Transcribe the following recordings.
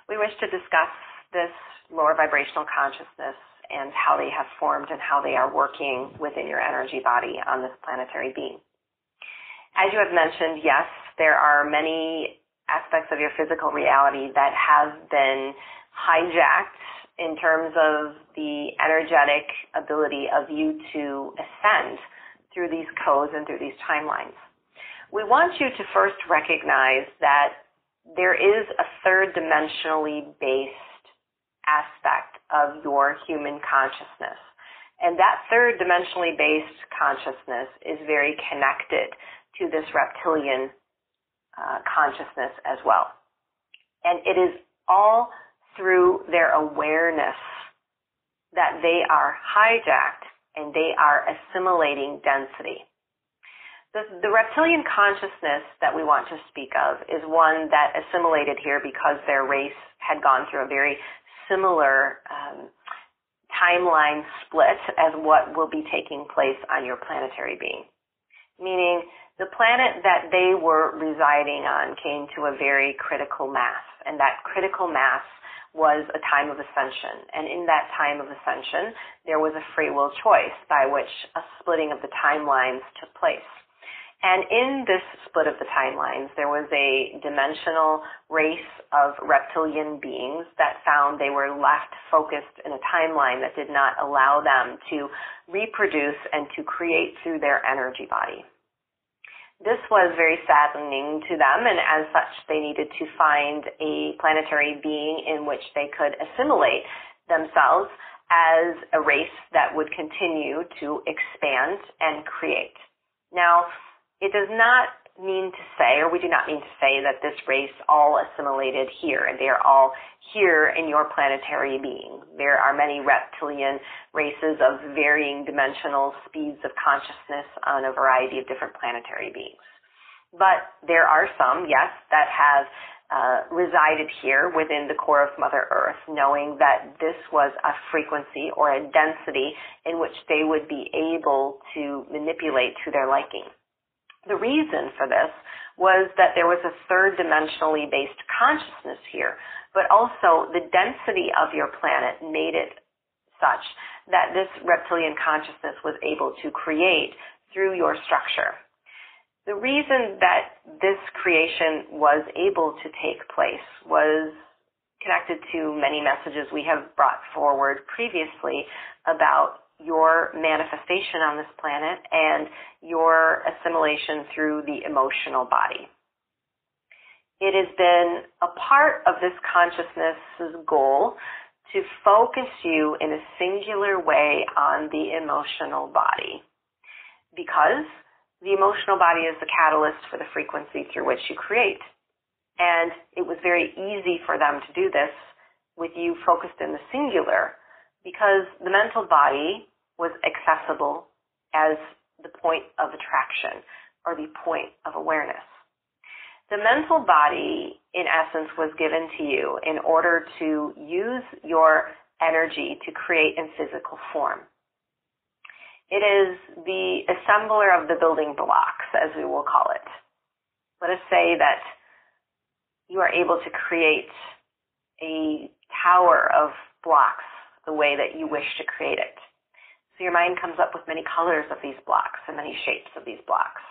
we wish to discuss this lower vibrational consciousness and how they have formed and how they are working within your energy body on this planetary being. As you have mentioned, yes, there are many aspects of your physical reality that have been hijacked in terms of the energetic ability of you to ascend through these codes and through these timelines. We want you to first recognize that there is a third dimensionally based aspect of your human consciousness. And that third dimensionally based consciousness is very connected to this reptilian consciousness as well. And it is all through their awareness that they are hijacked and they are assimilating density. The reptilian consciousness that we want to speak of is one that assimilated here because their race had gone through a very similar timeline split as what will be taking place on your planetary being. Meaning the planet that they were residing on came to a very critical mass, and that critical mass was a time of ascension. And in that time of ascension, there was a free will choice by which a splitting of the timelines took place. And in this split of the timelines, there was a dimensional race of reptilian beings that found they were left focused in a timeline that did not allow them to reproduce and to create through their energy body. This was very saddening to them, and as such, they needed to find a planetary being in which they could assimilate themselves as a race that would continue to expand and create. Now, it does not mean to say, or we do not mean to say, that this race all assimilated here, and they are all here in your planetary being. There are many reptilian races of varying dimensional speeds of consciousness on a variety of different planetary beings. But there are some, yes, that have resided here within the core of Mother Earth, knowing that this was a frequency or a density in which they would be able to manipulate to their liking. The reason for this was that there was a third dimensionally based consciousness here, but also the density of your planet made it such that this reptilian consciousness was able to create through your structure. The reason that this creation was able to take place was connected to many messages we have brought forward previously about your manifestation on this planet and your assimilation through the emotional body. It has been a part of this consciousness's goal to focus you in a singular way on the emotional body, because the emotional body is the catalyst for the frequency through which you create. And it was very easy for them to do this with you focused in the singular, because the mental body was accessible as the point of attraction or the point of awareness. The mental body, in essence, was given to you in order to use your energy to create in physical form. It is the assembler of the building blocks, as we will call it. Let us say that you are able to create a tower of blocks the way that you wish to create it. So your mind comes up with many colors of these blocks and many shapes of these blocks.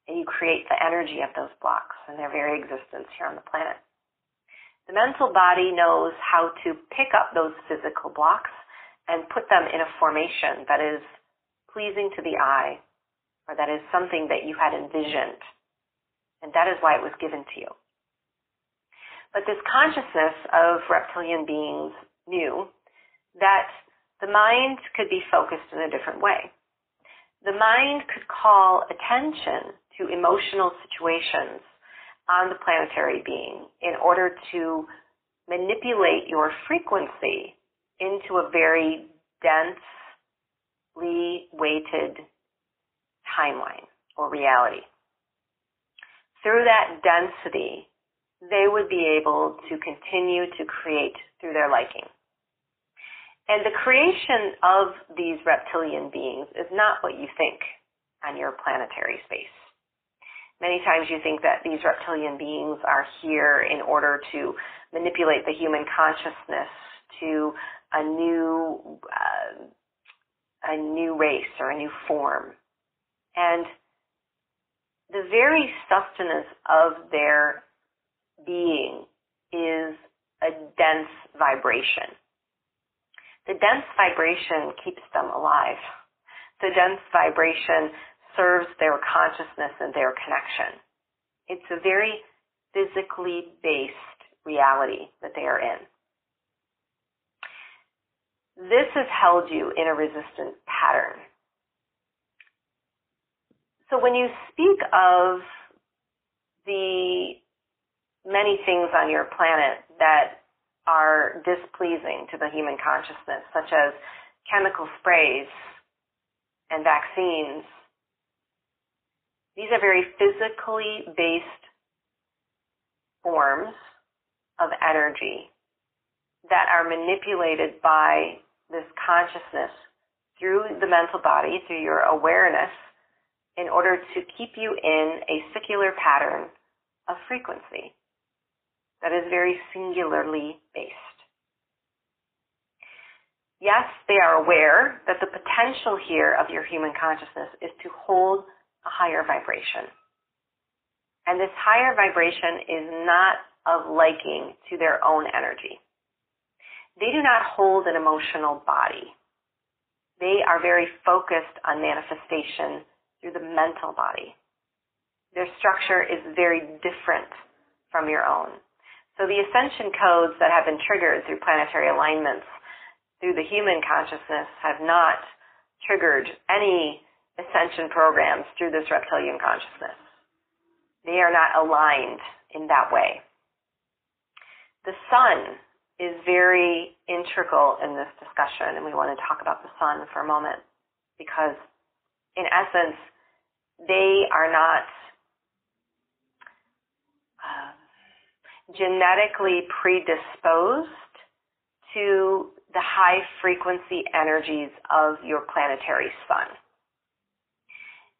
And you create the energy of those blocks and their very existence here on the planet. The mental body knows how to pick up those physical blocks and put them in a formation that is pleasing to the eye, or that is something that you had envisioned. And that is why it was given to you. But this consciousness of reptilian beings knew that the mind could be focused in a different way. The mind could call attention to emotional situations on the planetary being in order to manipulate your frequency into a very densely weighted timeline or reality. Through that density, they would be able to continue to create through their liking. And the creation of these reptilian beings is not what you think on your planetary space. Many times you think that these reptilian beings are here in order to manipulate the human consciousness to a new race or a new form. And the very sustenance of their being is a dense vibration. The dense vibration keeps them alive. The dense vibration serves their consciousness and their connection. It's a very physically based reality that they are in. This has held you in a resistant pattern. So when you speak of the many things on your planet that are displeasing to the human consciousness, such as chemical sprays and vaccines, these are very physically based forms of energy that are manipulated by this consciousness through the mental body, through your awareness, in order to keep you in a secular pattern of frequency that is very singularly based. Yes, they are aware that the potential here of your human consciousness is to hold a higher vibration. And this higher vibration is not of liking to their own energy. They do not hold an emotional body. They are very focused on manifestation through the mental body. Their structure is very different from your own. So the ascension codes that have been triggered through planetary alignments through the human consciousness have not triggered any ascension programs through this reptilian consciousness. They are not aligned in that way. The sun is very integral in this discussion, and we want to talk about the sun for a moment because, in essence, they are not genetically predisposed to the high frequency energies of your planetary sun.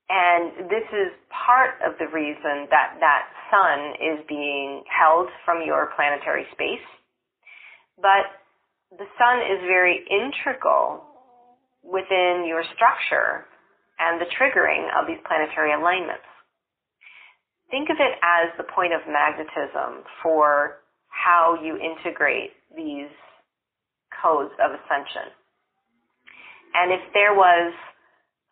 And this is part of the reason that that sun is being held from your planetary space. But the sun is very integral within your structure and the triggering of these planetary alignments. Think of it as the point of magnetism for how you integrate these codes of ascension. And if there was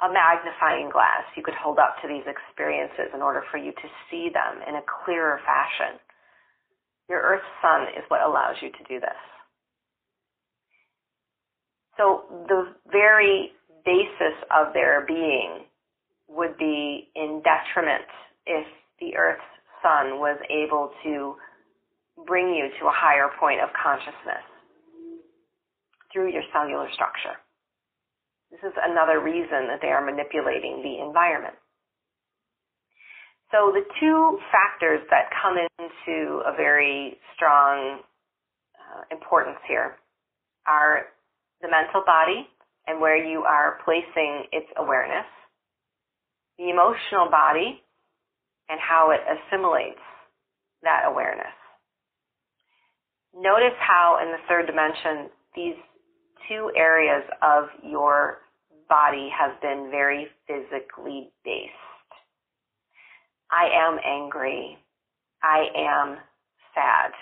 a magnifying glass you could hold up to these experiences in order for you to see them in a clearer fashion, your Earth sun is what allows you to do this. So the very basis of their being would be in detriment if the Earth's sun was able to bring you to a higher point of consciousness through your cellular structure. This is another reason that they are manipulating the environment. So the two factors that come into a very strong importance here are the mental body and where you are placing its awareness, the emotional body and how it assimilates that awareness. Notice how in the third dimension these two areas of your body have been very physically based. I am angry. I am sad.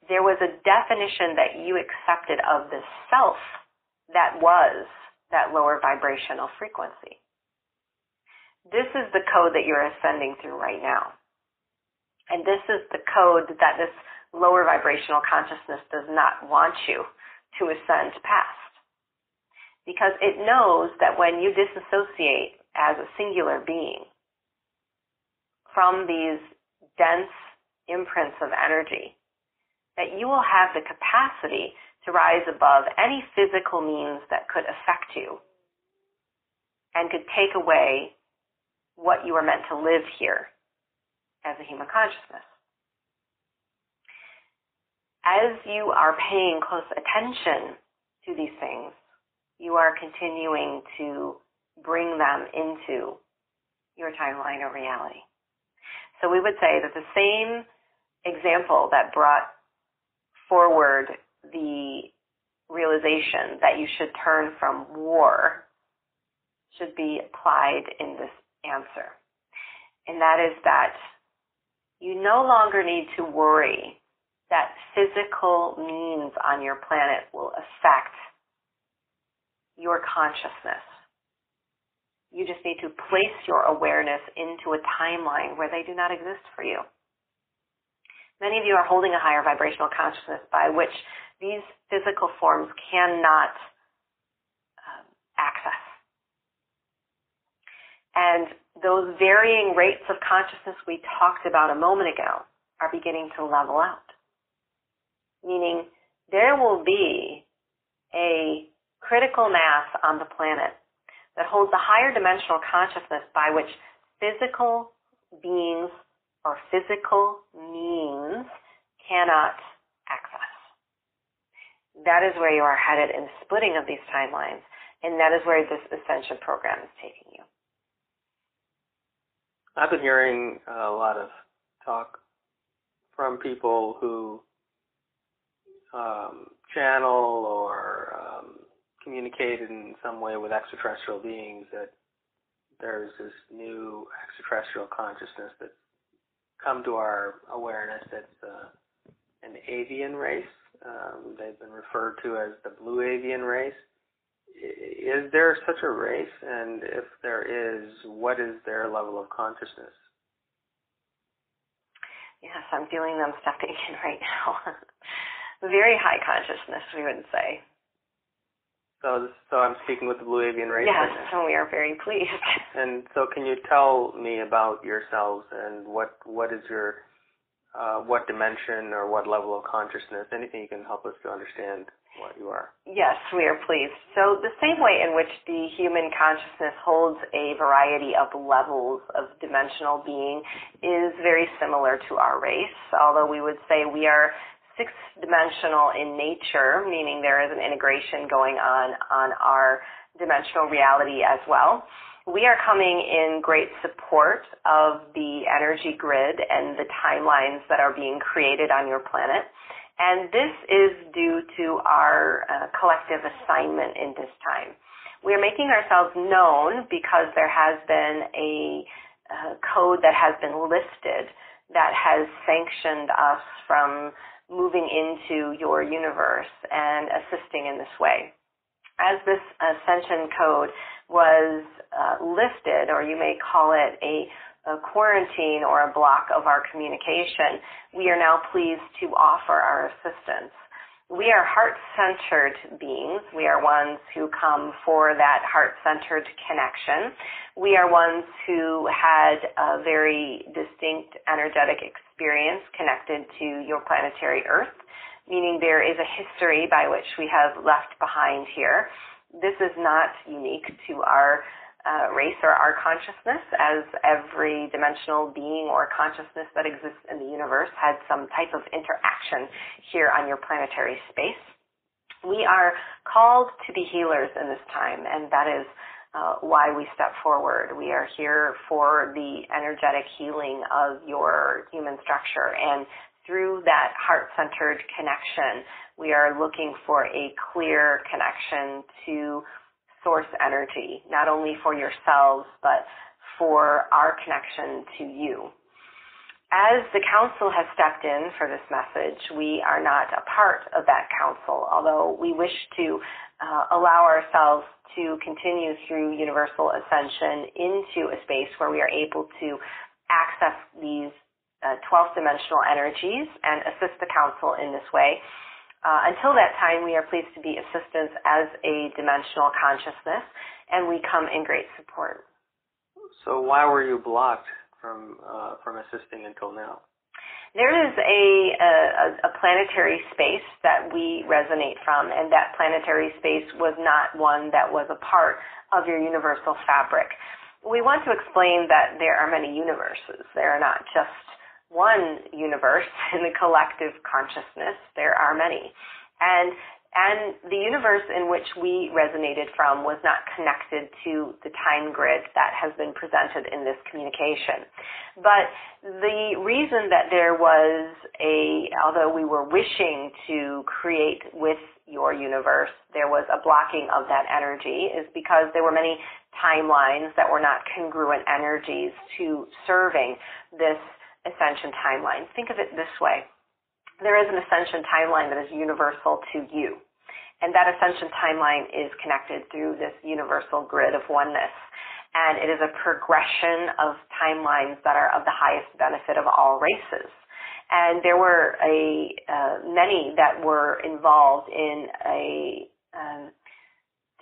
There was a definition that you accepted of the self that was that lower vibrational frequency. This is the code that you're ascending through right now. And this is the code that this lower vibrational consciousness does not want you to ascend past. Because it knows that when you disassociate as a singular being from these dense imprints of energy, that you will have the capacity to rise above any physical means that could affect you and could take away what you are meant to live here as a human consciousness. As you are paying close attention to these things, you are continuing to bring them into your timeline or reality. So we would say that the same example that brought forward the realization that you should turn from war should be applied in this answer. And that is that you no longer need to worry that physical means on your planet will affect your consciousness. You just need to place your awareness into a timeline where they do not exist for you. Many of you are holding a higher vibrational consciousness by which these physical forms cannot access. And those varying rates of consciousness we talked about a moment ago are beginning to level out. Meaning there will be a critical mass on the planet that holds a higher dimensional consciousness by which physical beings or physical means cannot access. That is where you are headed in the splitting of these timelines, and that is where this ascension program is taking you. I've been hearing a lot of talk from people who channel or communicate in some way with extraterrestrial beings, that there's this new extraterrestrial consciousness that's come to our awareness that's an avian race. They've been referred to as the blue avian race. Is there such a race? And if there is, what is their level of consciousness? Yes, I'm feeling them stepping in right now. Very high consciousness, we would say. So I'm speaking with the blue avian race. Yes, right and we are very pleased. And so can you tell me about yourselves and what is your, what dimension or what level of consciousness, anything you can help us to understand what you are? Yes, we are pleased. So the same way in which the human consciousness holds a variety of levels of dimensional being is very similar to our race, although we would say we are six-dimensional in nature, meaning there is an integration going on our dimensional reality as well. We are coming in great support of the energy grid and the timelines that are being created on your planet. And this is due to our collective assignment in this time. We are making ourselves known because there has been a code that has been listed that has sanctioned us from moving into your universe and assisting in this way. As this ascension code was lifted, or you may call it a quarantine or a block of our communication, we are now pleased to offer our assistance. We are heart-centered beings. We are ones who come for that heart-centered connection. We are ones who had a very distinct energetic experience connected to your planetary Earth, meaning there is a history by which we have left behind here. This is not unique to our race or our consciousness, as every dimensional being or consciousness that exists in the universe had some type of interaction here on your planetary space. We are called to be healers in this time, and that is why we step forward. We are here for the energetic healing of your human structure, and through that heart-centered connection, we are looking for a clear connection to source energy, not only for yourselves, but for our connection to you. As the council has stepped in for this message, we are not a part of that council, although we wish to allow ourselves to continue through universal ascension into a space where we are able to access these 12th dimensional energies and assist the council in this way. Until that time, we are pleased to be assistants as a dimensional consciousness, and we come in great support. So why were you blocked from assisting until now? There is a planetary space that we resonate from, and that planetary space was not one that was a part of your universal fabric. We want to explain that there are many universes. There are not just one universe in the collective consciousness. There are many. And And the universe in which we resonated from was not connected to the time grid that has been presented in this communication. But the reason that there was although we were wishing to create with your universe, there was a blocking of that energy is because there were many timelines that were not congruent energies to serving this ascension timeline. Think of it this way. There is an ascension timeline that is universal to you. And that ascension timeline is connected through this universal grid of oneness. And it is a progression of timelines that are of the highest benefit of all races. And there were many that were involved in a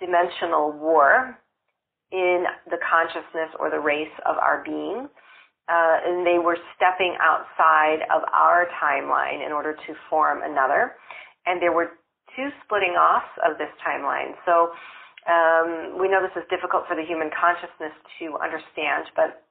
dimensional war in the consciousness or the race of our being. And they were stepping outside of our timeline in order to form another. And there were two splitting offs of this timeline. So we know this is difficult for the human consciousness to understand, but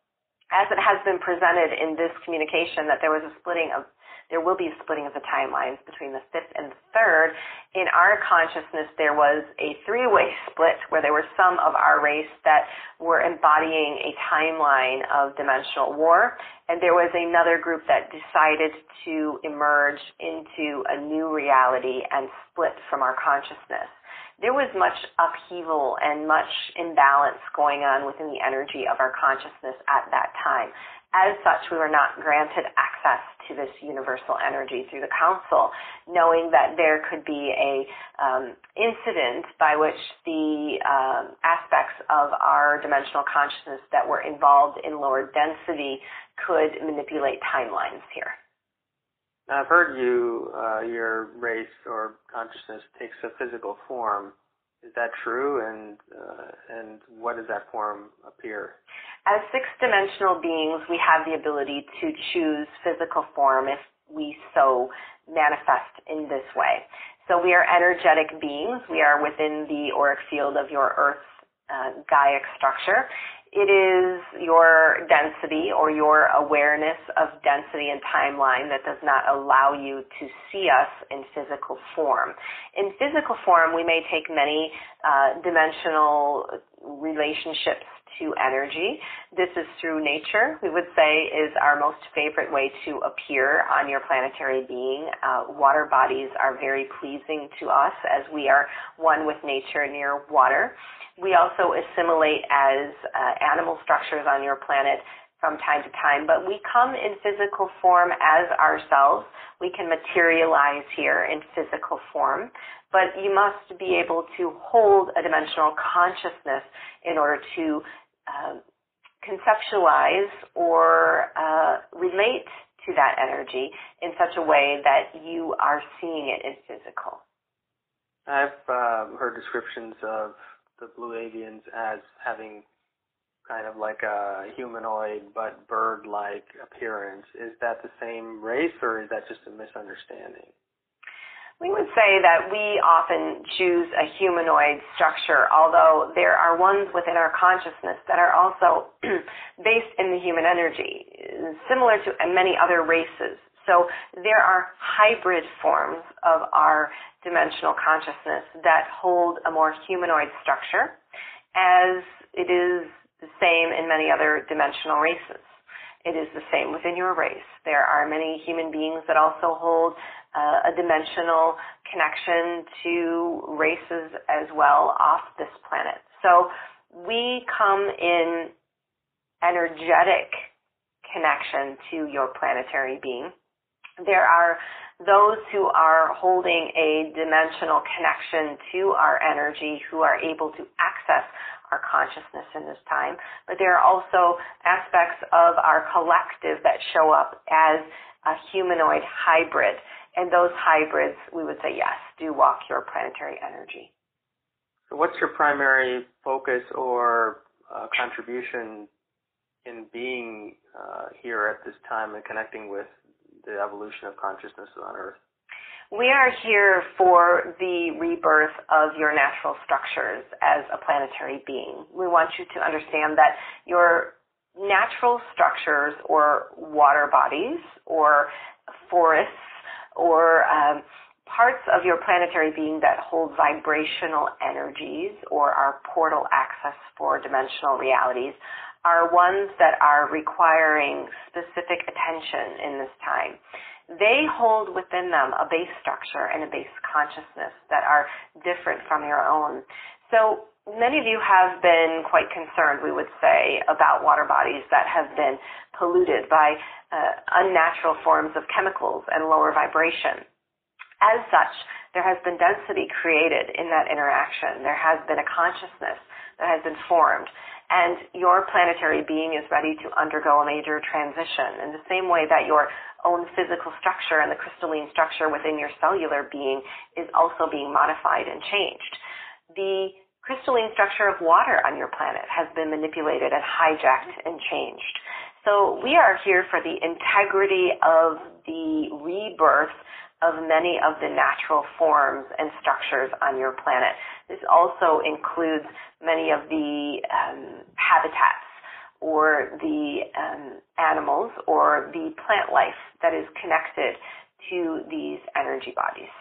as it has been presented in this communication that there will be a splitting of the timelines between the fifth and the third. In our consciousness, there was a three-way split where there were some of our race that were embodying a timeline of dimensional war, and there was another group that decided to emerge into a new reality and split from our consciousness. There was much upheaval and much imbalance going on within the energy of our consciousness at that time. As such, we were not granted access to this universal energy through the council, knowing that there could be a incident by which the aspects of our dimensional consciousness that were involved in lower density could manipulate timelines here. I've heard your race or consciousness takes a physical form. Is that true? And what does that form appear? As six-dimensional beings, we have the ability to choose physical form if we so manifest in this way. So we are energetic beings. We are within the auric field of your Earth Gaia structure. It is your density or your awareness of density and timeline that does not allow you to see us in physical form. In physical form, we may take many dimensional relationships to energy. This is through nature, we would say, is our most favorite way to appear on your planetary being. Water bodies are very pleasing to us as we are one with nature near water. We also assimilate as animal structures on your planet from time to time, but we come in physical form as ourselves. We can materialize here in physical form, but you must be able to hold a dimensional consciousness in order to conceptualize or relate to that energy in such a way that you are seeing it in physical. I've heard descriptions of the blue avians as having kind of like a humanoid but bird-like appearance. Is that the same race, or is that just a misunderstanding? We would say that we often choose a humanoid structure, although there are ones within our consciousness that are also based in the human energy, similar to many other races. So there are hybrid forms of our dimensional consciousness that hold a more humanoid structure, as it is the same in many other dimensional races. It is the same within your race. There are many human beings that also hold a dimensional connection to races as well off this planet. So we come in energetic connection to your planetary being. There are those who are holding a dimensional connection to our energy who are able to access our consciousness in this time, but there are also aspects of our collective that show up as a humanoid hybrid, and those hybrids, we would say, yes, do walk your planetary energy. So what's your primary focus or contribution in being here at this time and connecting with the evolution of consciousness on Earth? We are here for the rebirth of your natural structures as a planetary being. We want you to understand that your natural structures or water bodies or forests or parts of your planetary being that hold vibrational energies or are portal access for dimensional realities are ones that are requiring specific attention in this time. They hold within them a base structure and a base consciousness that are different from your own. So many of you have been quite concerned, we would say, about water bodies that have been polluted by unnatural forms of chemicals and lower vibration. As such, there has been density created in that interaction. There has been a consciousness that has been formed. And your planetary being is ready to undergo a major transition in the same way that your own physical structure and the crystalline structure within your cellular being is also being modified and changed. The crystalline structure of water on your planet has been manipulated and hijacked and changed. So we are here for the integrity of the rebirth of many of the natural forms and structures on your planet. This also includes many of the habitats or the animals or the plant life that is connected to these energy bodies.